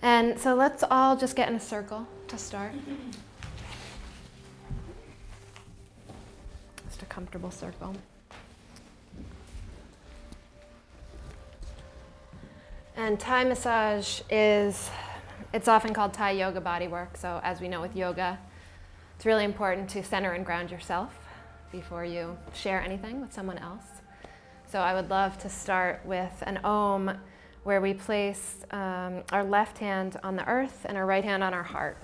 And so let's all just get in a circle to start. Just a comfortable circle. And Thai massage it's often called Thai yoga bodywork. So as we know with yoga, it's really important to center and ground yourself before you share anything with someone else. So I would love to start with an Om, where we place our left hand on the earth and our right hand on our heart.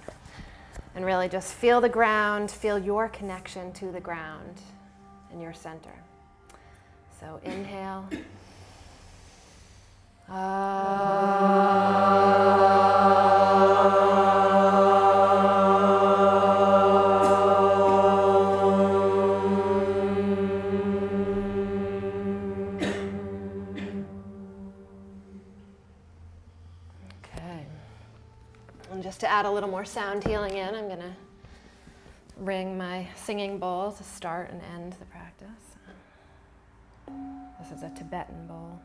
And really just feel the ground, feel your connection to the ground in your center. So inhale. Just to add a little more sound healing in, I'm going to ring my singing bowl to start and end the practice. This is a Tibetan bowl.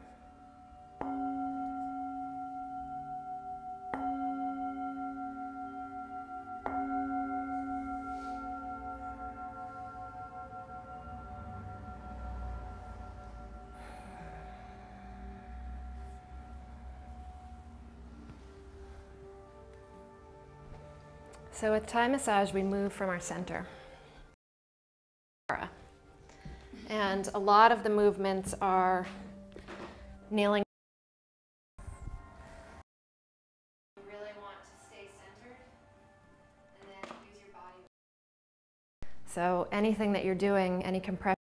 So with Thai massage, we move from our center. And a lot of the movements are kneeling. You really want to stay centered and then use your body. So anything that you're doing, any compression,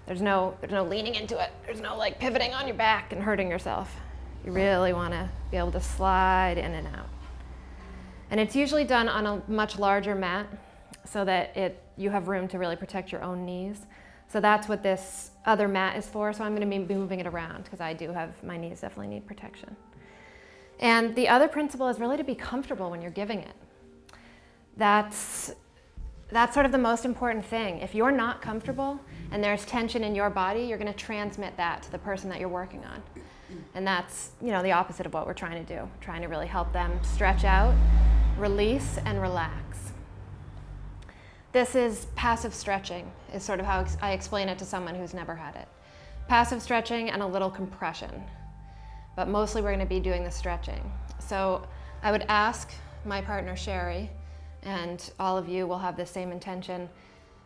there's no leaning into it. There's no like pivoting on your back and hurting yourself. You really want to be able to slide in and out. And it's usually done on a much larger mat so that you have room to really protect your own knees. So that's what this other mat is for. So I'm going to be moving it around because I do have, my knees definitely need protection. And the other principle is really to be comfortable when you're giving it. That's sort of the most important thing. If you're not comfortable and there's tension in your body, you're going to transmit that to the person that you're working on. And that's, the opposite of what we're trying to do. Trying to really help them stretch out, release, and relax. This is passive stretching, is sort of how I explain it to someone who's never had it. Passive stretching and a little compression, but mostly we're going to be doing the stretching. So I would ask my partner Sherry, and all of you will have the same intention,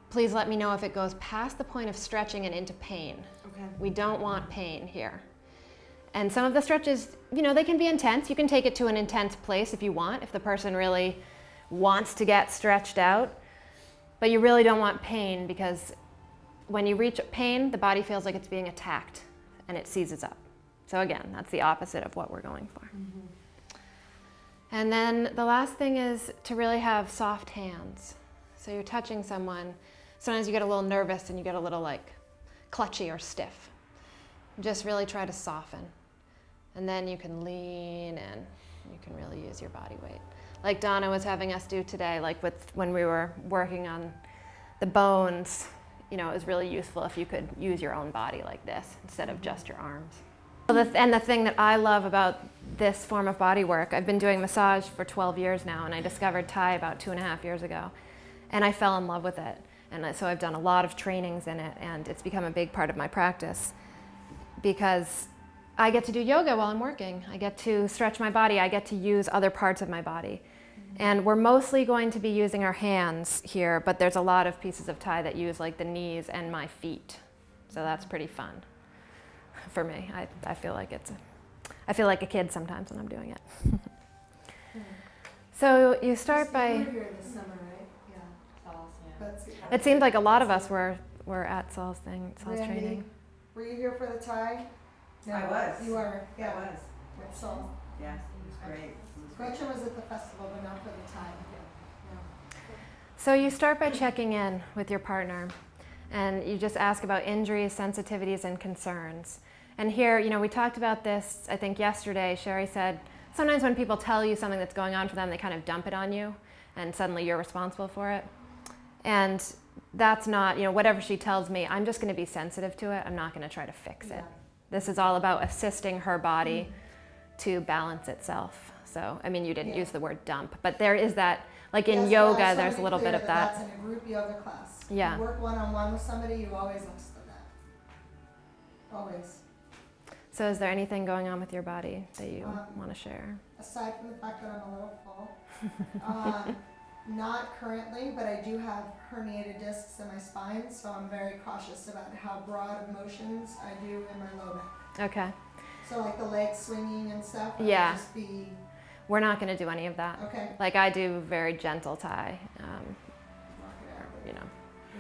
please let me know if it goes past the point of stretching and into pain. Okay. We don't want pain here. And some of the stretches, they can be intense. You can take it to an intense place if you want, if the person really wants to get stretched out. But you really don't want pain, because when you reach pain, the body feels like it's being attacked and it seizes up. So again, that's the opposite of what we're going for. Mm-hmm. And then the last thing is to really have soft hands. So you're touching someone. Sometimes you get a little nervous and you get a little like clutchy or stiff. Just really try to soften. And then you can lean in. You can really use your body weight. Like Donna was having us do today, like when we were working on the bones, it was really useful if you could use your own body like this instead of just your arms. And the thing that I love about this form of body work, I've been doing massage for 12 years now, and I discovered Thai about 2.5 years ago. And I fell in love with it. And so I've done a lot of trainings in it, and it's become a big part of my practice. Because I get to do yoga while I'm working. I get to stretch my body. I get to use other parts of my body. And we're mostly going to be using our hands here, but there's a lot of pieces of Thai that use like the knees and my feet. So that's pretty fun for me. I feel like I feel like a kid sometimes when I'm doing it. So you start by... You were here this summer, right? Yeah. Saul's, yeah. It seemed like a lot of us were at Saul's training. Were you here for the Thai? No, I was. You were? Yeah. I was. With Saul? Yeah, it was great. Gretchen was at the festival, but not for the Thai. Yeah. So you start by checking in with your partner, and you just ask about injuries, sensitivities, and concerns. And here, we talked about this, I think yesterday. Sherry said, sometimes when people tell you something that's going on for them, they kind of dump it on you, and suddenly you're responsible for it. And that's not, whatever she tells me, I'm just going to be sensitive to it. I'm not going to try to fix it. This is all about assisting her body to balance itself. So, I mean, you didn't use the word dump, but there is that, like in Yes, yoga, well, there's a little bit of that. That's in a group yoga class. Yeah. You work one-on-one with somebody, you always less than that. Always. So is there anything going on with your body that you want to share? Aside from the fact that I'm a little full, not currently, but I do have herniated discs in my spine, so I'm very cautious about how broad of motions I do in my low back. Okay. So like the leg swinging and stuff, I would Yeah. just be, We're not going to do any of that. okay, Like I do very gentle Thai. knock it out. You know,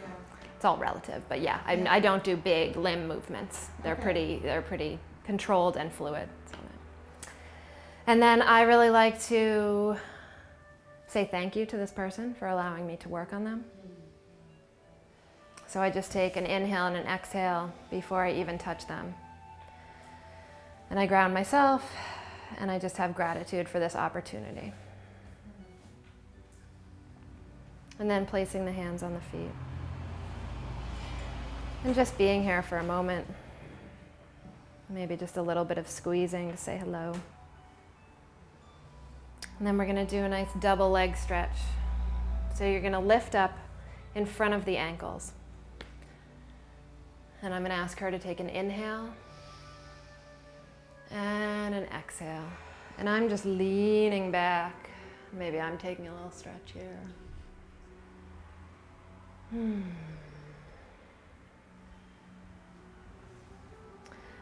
Yeah. it's all relative, but yeah, I don't do big limb movements. They're Okay. pretty controlled and fluid. And then I really like to say thank you to this person for allowing me to work on them. So I just take an inhale and an exhale before I even touch them. And I ground myself, and I just have gratitude for this opportunity. And then placing the hands on the feet. And just being here for a moment. Maybe just a little bit of squeezing to say hello. And then we're going to do a nice double leg stretch. So you're going to lift up in front of the ankles. And I'm going to ask her to take an inhale and an exhale. And I'm just leaning back. Maybe I'm taking a little stretch here.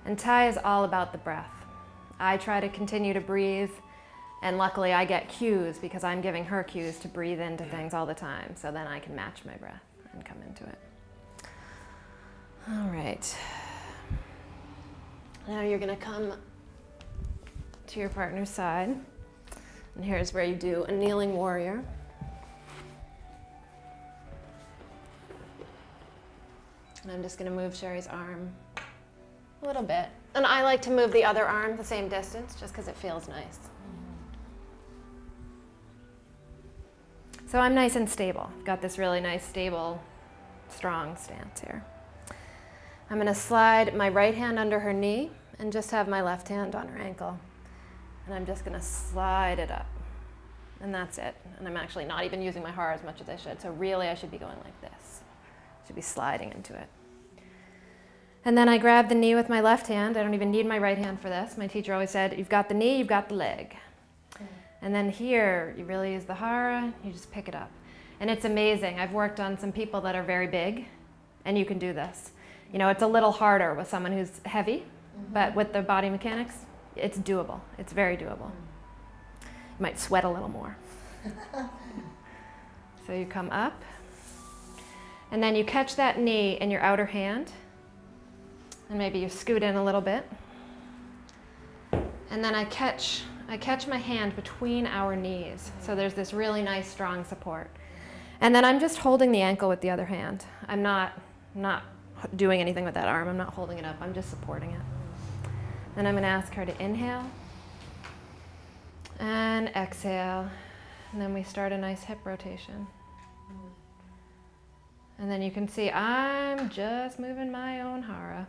And Thai is all about the breath. I try to continue to breathe, and luckily I get cues because I'm giving her cues to breathe into things all the time, so then I can match my breath and come into it. All right. Now you're going to come to your partner's side, and here's where you do a kneeling warrior. And I'm just going to move Sherry's arm a little bit. And I like to move the other arm the same distance just because it feels nice. So I'm nice and stable. I've got this really nice, stable, strong stance here. I'm going to slide my right hand under her knee and just have my left hand on her ankle. And I'm just going to slide it up. And that's it. And I'm actually not even using my heart as much as I should. So really I should be going like this. I should be sliding into it. And then I grab the knee with my left hand. I don't even need my right hand for this. My teacher always said, you've got the knee, you've got the leg. And then here, you really use the hara, you just pick it up. And it's amazing. I've worked on some people that are very big, and you can do this. You know, it's a little harder with someone who's heavy, but with the body mechanics, it's doable. It's very doable. You might sweat a little more. So you come up, and then you catch that knee in your outer hand, and maybe you scoot in a little bit. And then I catch my hand between our knees. So there's this really nice, strong support. And then I'm just holding the ankle with the other hand. I'm not doing anything with that arm. I'm not holding it up. I'm just supporting it. Then I'm going to ask her to inhale and exhale. And then we start a nice hip rotation. And then you can see I'm just moving my own hara.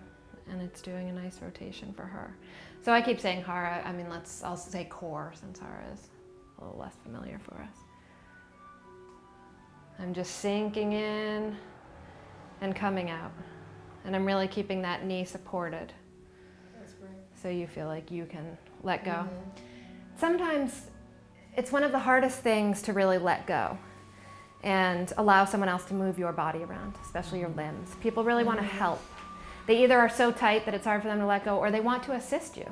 And it's doing a nice rotation for her. So I keep saying hara. I mean, I'll say core since hara is a little less familiar for us. I'm just sinking in and coming out. And I'm really keeping that knee supported. That's great. So you feel like you can let go. Sometimes it's one of the hardest things to really let go and allow someone else to move your body around, especially your limbs. People really want to help. They either are so tight that it's hard for them to let go, or they want to assist you.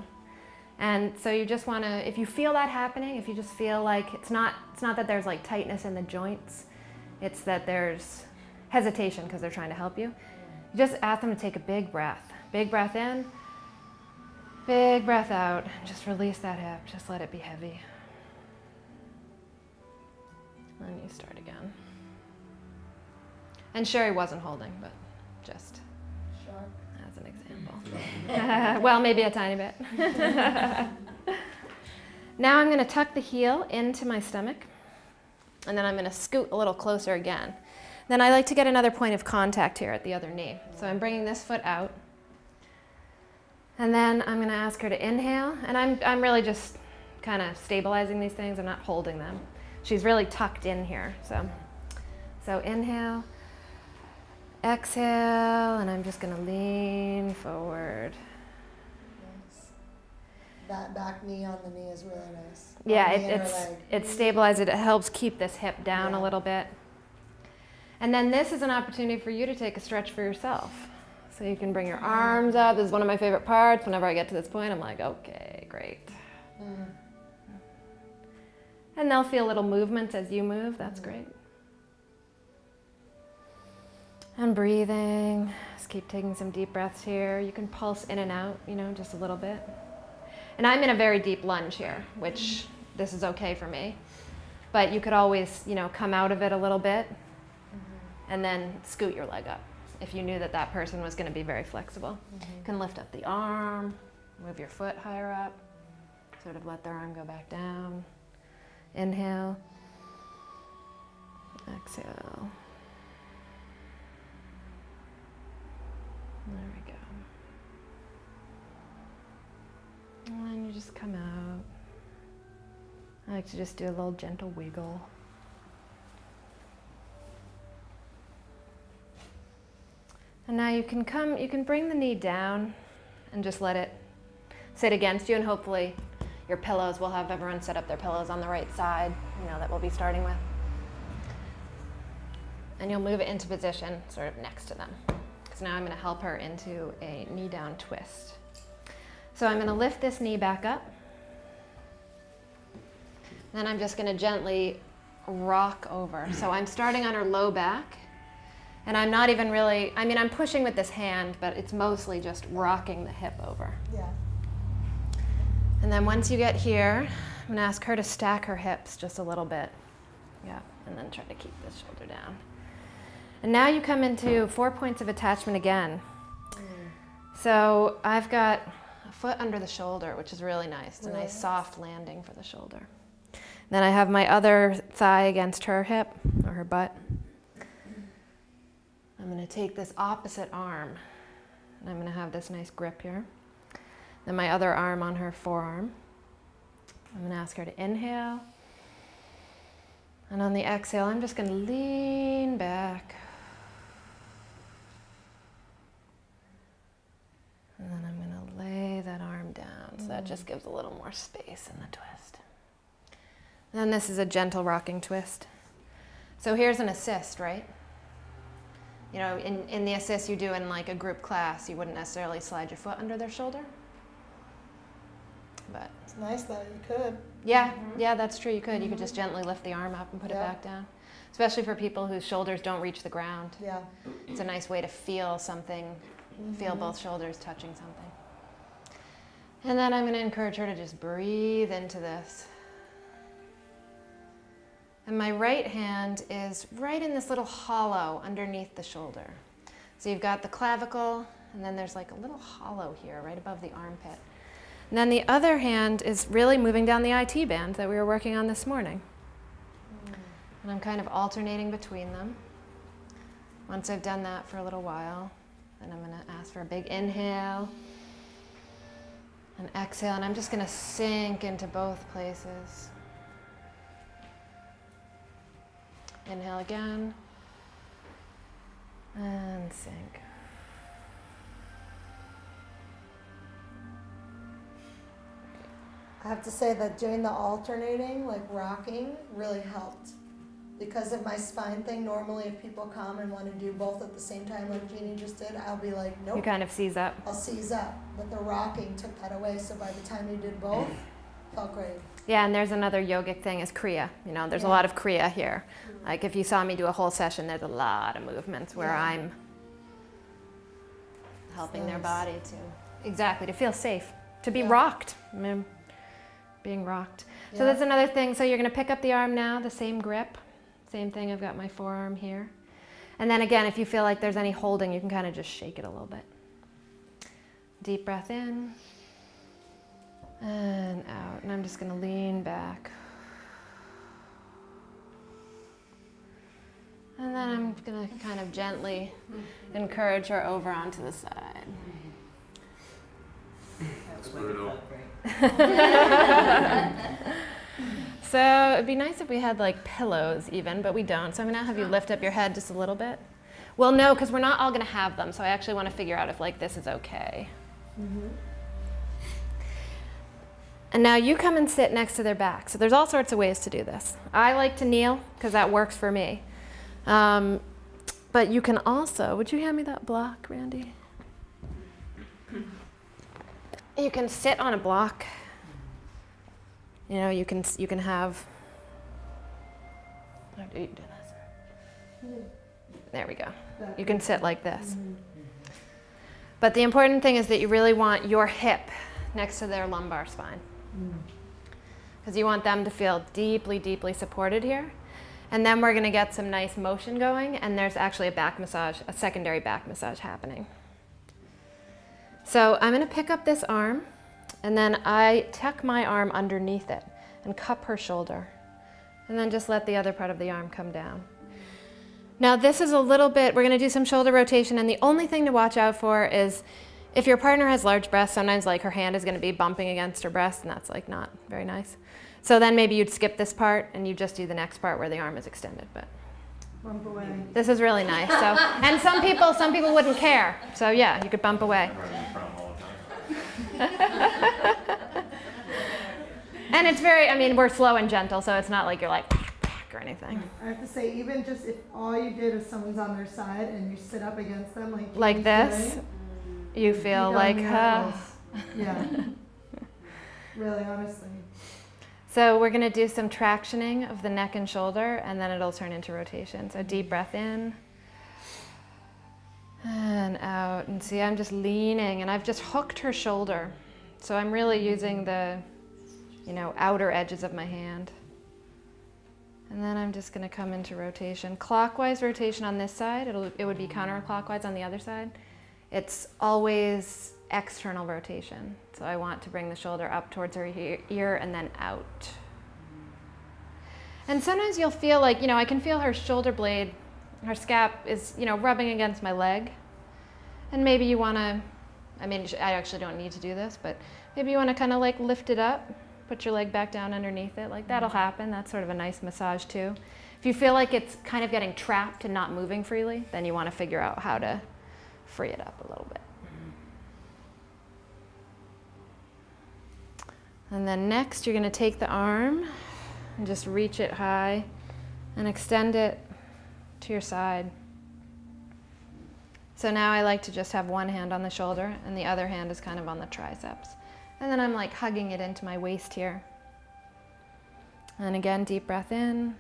And so you just want to, if you feel that happening, if you just feel like it's not that there's like tightness in the joints, it's that there's hesitation because they're trying to help you. You just ask them to take a big breath. Big breath in, big breath out. Just release that hip, just let it be heavy. And you start again. And Sherry wasn't holding, but just as an example. Well, maybe a tiny bit. Now I'm going to tuck the heel into my stomach, and then I'm going to scoot a little closer again. Then I like to get another point of contact here at the other knee. So I'm bringing this foot out, And then I'm gonna ask her to inhale, and I'm really just kind of stabilizing these things. I'm not holding them. She's really tucked in here, so inhale, exhale, and I'm just gonna lean forward. Nice. That back knee on the knee is really nice. Yeah, On the inner leg. it stabilizes it. It helps keep this hip down a little bit. And then this is an opportunity for you to take a stretch for yourself. So you can bring your arms up. This is one of my favorite parts. Whenever I get to this point, I'm like, okay, great. And they'll feel little movements as you move. That's great. And breathing. Just keep taking some deep breaths here. You can pulse in and out, you know, just a little bit. And I'm in a very deep lunge here, which this is okay for me. But you could always, you know, come out of it a little bit and then scoot your leg up if you knew that that person was going to be very flexible. You can lift up the arm, move your foot higher up, sort of let their arm go back down. Inhale, exhale. There we go. And then you just come out. I like to just do a little gentle wiggle. And now you can bring the knee down and just let it sit against you, and hopefully your pillows, we'll have everyone set up their pillows on the right side, you know, that we'll be starting with. And you'll move it into position sort of next to them. Because now I'm going to help her into a knee down twist. So I'm going to lift this knee back up. Then I'm just going to gently rock over. So I'm starting on her low back. And I'm not even really, I mean, I'm pushing with this hand, but it's mostly just rocking the hip over. Yeah. And then once you get here, I'm going to ask her to stack her hips just a little bit. Yeah, and then try to keep this shoulder down. And now you come into 4 points of attachment again. So I've got a foot under the shoulder, which is really nice. It's a nice soft landing for the shoulder. Then I have my other thigh against her hip, or her butt. I'm going to take this opposite arm, and I'm going to have this nice grip here. Then my other arm on her forearm. I'm going to ask her to inhale. And on the exhale, I'm just going to lean back. And then I'm going to lay that arm down. So that just gives a little more space in the twist. And then this is a gentle rocking twist. So here's an assist, right? You know, in the assist you do in like a group class, you wouldn't necessarily slide your foot under their shoulder. But It's nice though, you could. yeah, yeah, that's true. You could. You could just gently lift the arm up and put it Yeah. back down. Especially for people whose shoulders don't reach the ground. Yeah. It's a nice way to feel something, feel both shoulders touching something. And then I'm going to encourage her to just breathe into this. And my right hand is right in this little hollow underneath the shoulder. So you've got the clavicle, and then there's like a little hollow here right above the armpit. And then the other hand is really moving down the IT band that we were working on this morning. And I'm kind of alternating between them. Once I've done that for a little while, then I'm going to ask for a big inhale and exhale, and I'm just going to sink into both places. Inhale again, and sink. I have to say that doing the alternating, like rocking, really helped. Because of my spine thing, normally if people come and want to do both at the same time like Jeanie just did, I'll be like, nope. You kind of seize up. I'll seize up. But the rocking took that away, so by the time you did both, felt great. Yeah, and there's another yogic thing is Kriya. You know, there's a lot of Kriya here. Like if you saw me do a whole session, there's a lot of movements where I'm helping their body to, exactly, to feel safe, to be rocked. I mean, being rocked. So that's another thing. So you're going to pick up the arm now, the same grip. Same thing, I've got my forearm here. And then again, if you feel like there's any holding, you can kind of just shake it a little bit. Deep breath in and out. And I'm just going to lean back. And then I'm going to kind of gently encourage her over onto the side. That's brutal. So it'd be nice if we had like pillows even, but we don't. So I'm gonna have you lift up your head just a little bit. Well, no, because we're not all gonna have them. So I actually want to figure out if like this is okay. Mm-hmm. And now you come and sit next to their back. So there's all sorts of ways to do this. I like to kneel because that works for me. But you can also, would you hand me that block, Randy? You can sit on a block. You know, you can have, how do you do this? There we go. You can sit like this. But the important thing is that you really want your hip next to their lumbar spine. Because you want them to feel deeply, deeply supported here. And then we're going to get some nice motion going, and there's actually a back massage, a secondary back massage happening. So I'm going to pick up this arm, and then I tuck my arm underneath it and cup her shoulder. And then just let the other part of the arm come down. Now this is a little bit, we're going to do some shoulder rotation, and the only thing to watch out for is if your partner has large breasts, sometimes like her hand is going to be bumping against her breast, and that's like not very nice. So then maybe you'd skip this part and you just do the next part where the arm is extended. But Bump away. this is really nice. So, and some people wouldn't care. So yeah, you could bump away. And it's very, I mean, we're slow and gentle, so it's not like you're like or anything. I have to say, even just if all you did is someone's on their side and you sit up against them like this, you feel like, yeah. Really, honestly. So we're going to do some tractioning of the neck and shoulder, and then it'll turn into rotation. So deep breath in and out. And see, I'm just leaning, and I've just hooked her shoulder. So I'm really using the, you know, outer edges of my hand. And then I'm just going to come into rotation. Clockwise rotation on this side. It would be counterclockwise on the other side. It's always external rotation. So I want to bring the shoulder up towards her ear and then out. And sometimes you'll feel like, you know, I can feel her shoulder blade, her scap is, you know, rubbing against my leg. And maybe you want to, I mean, I actually don't need to do this, but maybe you want to kind of like lift it up, put your leg back down underneath it. Like that'll happen. That's sort of a nice massage too. If you feel like it's kind of getting trapped and not moving freely, then you want to figure out how to free it up a little bit. And then next, you're going to take the arm and just reach it high and extend it to your side. So now I like to just have one hand on the shoulder and the other hand is kind of on the triceps. And then I'm like hugging it into my waist here. And again, deep breath in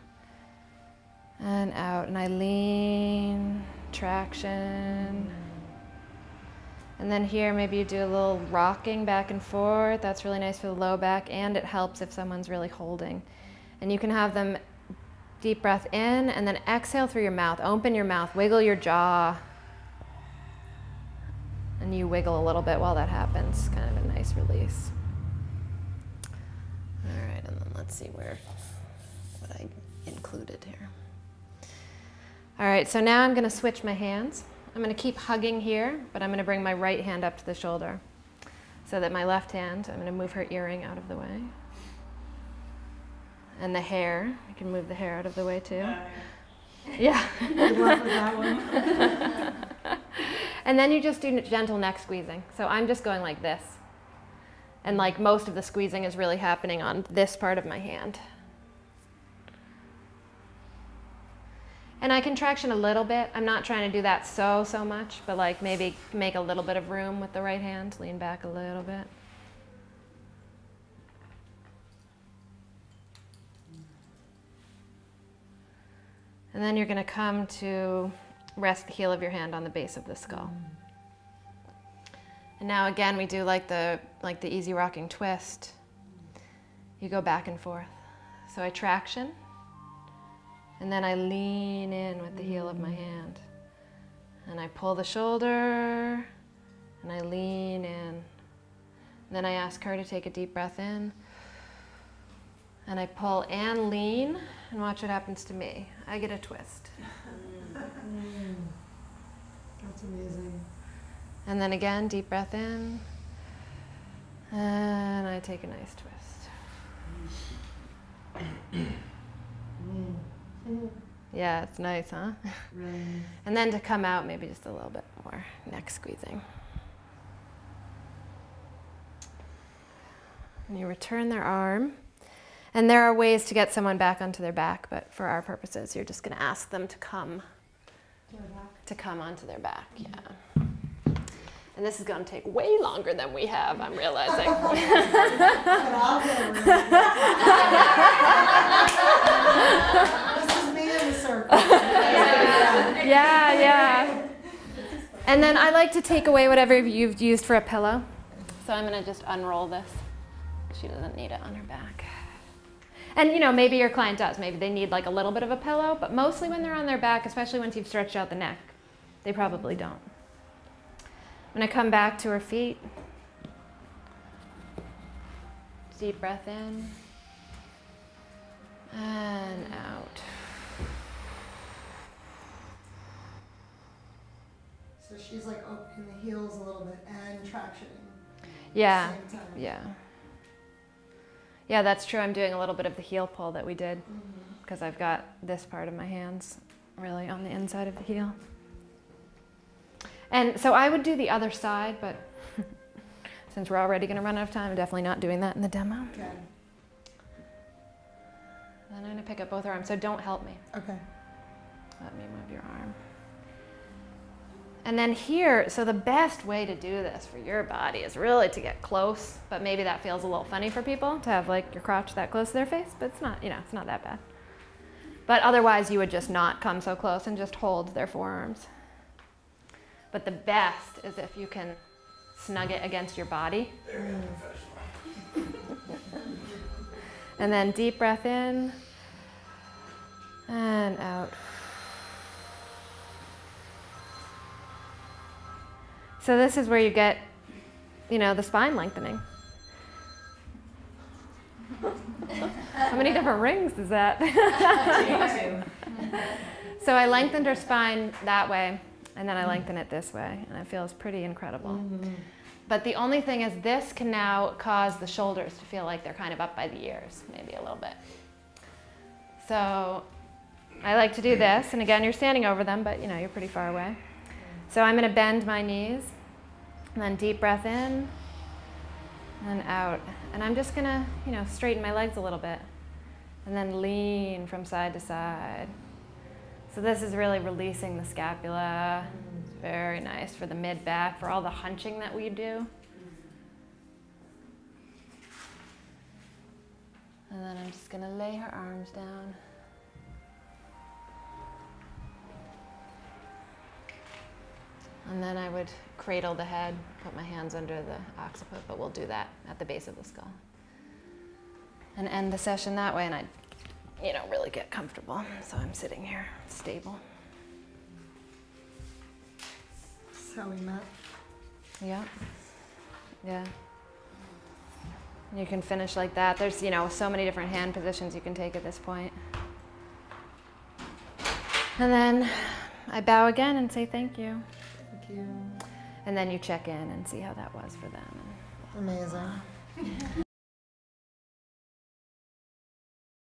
and out. And I lean, traction. And then here, maybe you do a little rocking back and forth. That's really nice for the low back, and it helps if someone's really holding. And you can have them deep breath in, and then exhale through your mouth. Open your mouth, wiggle your jaw. And you wiggle a little bit while that happens. Kind of a nice release. All right, and then let's see what I included here. All right, so now I'm going to switch my hands. I'm going to keep hugging here, but I'm going to bring my right hand up to the shoulder so that my left hand, I'm going to move her earring out of the way. And the hair, I can move the hair out of the way too. Yeah. Good luck with that one. And then you just do gentle neck squeezing. So I'm just going like this. And like most of the squeezing is really happening on this part of my hand. And I can traction a little bit. I'm not trying to do that so much, but like maybe make a little bit of room with the right hand. Lean back a little bit. And then you're going to come to rest the heel of your hand on the base of the skull. And now again, we do like the easy rocking twist. You go back and forth. So I traction. And then I lean in with the heel of my hand. And I pull the shoulder, and I lean in. And then I ask her to take a deep breath in. And I pull and lean, and watch what happens to me. I get a twist. That's amazing. And then again, deep breath in. And I take a nice twist. Yeah, it's nice, huh? Really nice. And then to come out, maybe just a little bit more neck squeezing. And you return their arm. And there are ways to get someone back onto their back, but for our purposes, you're just going to ask them to come onto their back. Yeah. And this is going to take way longer than we have, I'm realizing. This is me in the circle. Yeah. And then I like to take away whatever you've used for a pillow. So I'm going to just unroll this. She doesn't need it on her back. And you know, maybe your client does. Maybe they need like a little bit of a pillow, but mostly when they're on their back, especially once you've stretched out the neck, they probably don't. I'm going to come back to her feet. Deep breath in and out. So she's like opening the heels a little bit and tractioning. Yeah, At the same time. yeah. Yeah, that's true. I'm doing a little bit of the heel pull that we did because I've got this part of my hands really on the inside of the heel. And so I would do the other side, but since we're already going to run out of time, I'm definitely not doing that in the demo. Okay. Then I'm going to pick up both arms, so don't help me. Okay. Let me move your arm. And then here, so the best way to do this for your body is really to get close, but maybe that feels a little funny for people to have like your crotch that close to their face, but it's not, you know, it's not that bad. But otherwise you would just not come so close and just hold their forearms. But the best is if you can snug it against your body. And then deep breath in and out. So this is where you get, you know, the spine lengthening. How many different rings is that? So I lengthened her spine that way, and then I lengthen it this way, and it feels pretty incredible. But the only thing is this can now cause the shoulders to feel like they're kind of up by the ears, maybe a little bit. So I like to do this, and again, you're standing over them, but you know, you're pretty far away. So I'm going to bend my knees, and then deep breath in, and out. And I'm just going to, you know, straighten my legs a little bit, and then lean from side to side. So this is really releasing the scapula. It's very nice for the mid-back, for all the hunching that we do. And then I'm just going to lay her arms down. And then I would cradle the head, put my hands under the occiput, but we'll do that at the base of the skull. And end the session that way, and I'd, you know, really get comfortable. So I'm sitting here, stable. That's how we met. Yeah. Yeah. You can finish like that. There's, you know, so many different hand positions you can take at this point. And then I bow again and say thank you. Thank you. And then you check in and see how that was for them. Amazing.